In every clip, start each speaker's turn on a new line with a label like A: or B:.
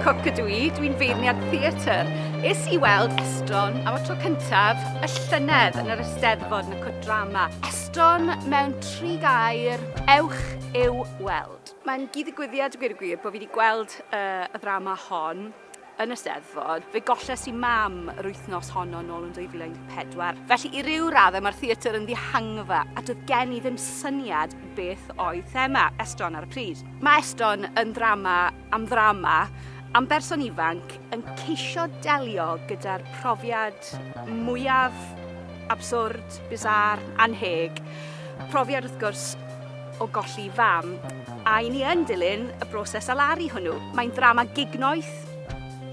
A: Cook ydw i, dwi'n feirniad theatr. Es i weld Estron am y tro cyntaf y llynedd yn yr Eisteddfod yn y Cwt Drama. Estron mewn 3 gair, ewch i'w weld. Mae'n gyd-ddigwyddiad, gwir y gwir, bod fi wedi gweld y ddrama hon yn y Steddfod. Fe golles i mam yr wythnos honno nôl yn 2014. Felly i ryw raddau mae'r theatr yn ddihangfa a doedd gen i ddim syniad beth oedd thema Estron ar y pryd. Mae Estron yn ddrama am berson ifanc yn ceisio delio gyda'r profiad mwyaf absurd, bizar, anheg. Profiad wrth gwrs o golli fam, a i ni yn dilyn y broses alaru hwnnw. Mae'n ddrama gignoeth,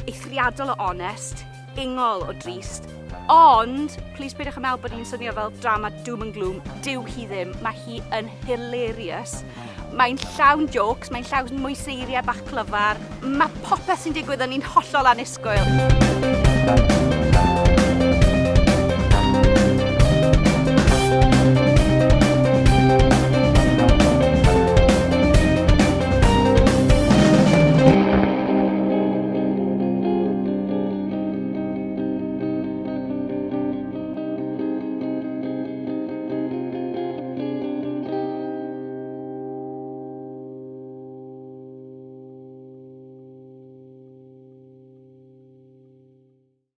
A: eithriadol o onest, ungol o drist, ond, plis peidiwch yn meddwl bod hi'n swnio fel drama doom and gloom, dyw hi ddim, mae hi yn hilarious. Mae'n llawn jokes, mae'n llawn mwy seiriau bach clyfar, mae popeth sy'n digwydd yn un hollol annisgwyl.